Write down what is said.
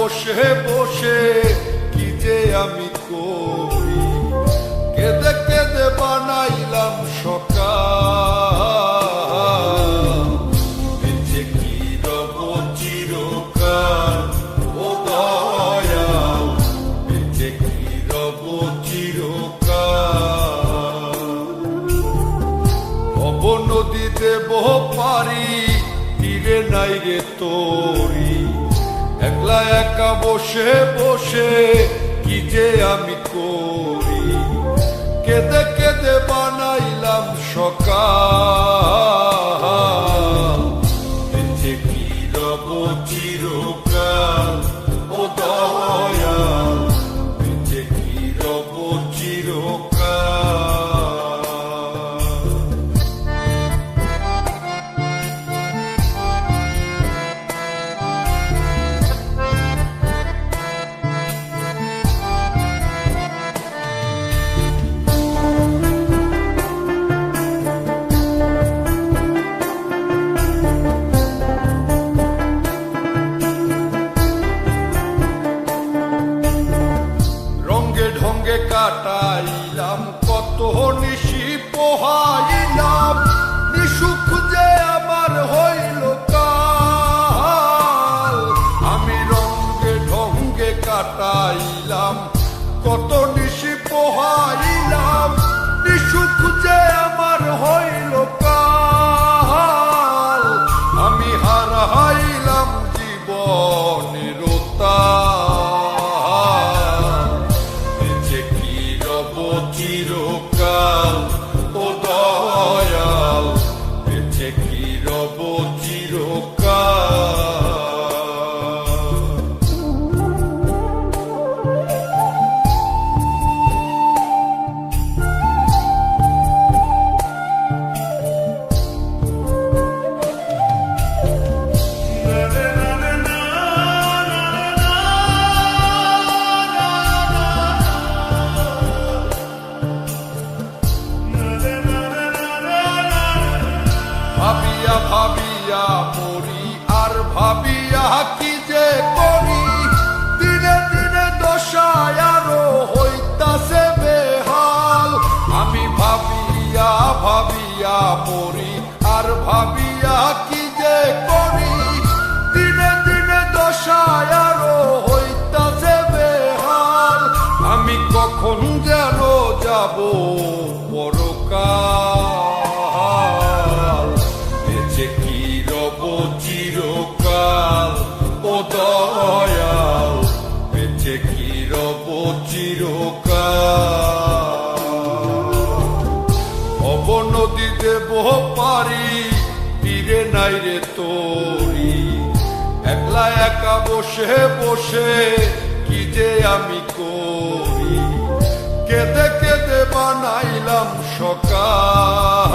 বসে বসে কি যে আমি করি, কেঁদে কেঁদে বানাইলাম সকাল। বেঁচে কি রব চিরকাল ও দয়াল, বেঁচে কি রব চিরকাল। ভব নদী দেব পারি, তীরে নাই রে তোরি, একলা একা বসে বসে কি যে আমি করি, কেঁদে কেঁদে বানাইলাম সকাল। বেঁচে কি রব চিরকাল ও দয়াল, বেঁচে কি রব চিরকাল। কাটাইলাম কত নিশি পোহাইলাম, নিশুক যে আমার হইল কাল। আমি রঙ্গে ঢঙ্গে কাটাইলাম কত নিশি পোহাইলাম, নিশুক যে আমার হইল কাল। আমি হারাইলাম জীবনের চিরকাল ও দয়াল, বেঁচে কি রব চিরকাল। ভাবিয়া ভাবিয়া মরি আর ভাবিয়া কি যে করি, দিনে দিনে দশায় আরো হইতাছে বেহাল। আমি ভাবিয়া ভাবিয়া মরি আর ভাবিয়া কি যে করি, দিনে দিনে দশায় আরো হইতাছে বেহাল। আমি কখন যেন যাব পরকাল, বেঁচে কি রব চিরকাল ও দয়াল, বেঁচে কি রব চিরকাল। ভব নদী দেব পারি, তীরে নাই রে তোরি, একলা একা বসে বসে কি যে আমি করি, কেঁদে কেঁদে বানাইলাম সকাল।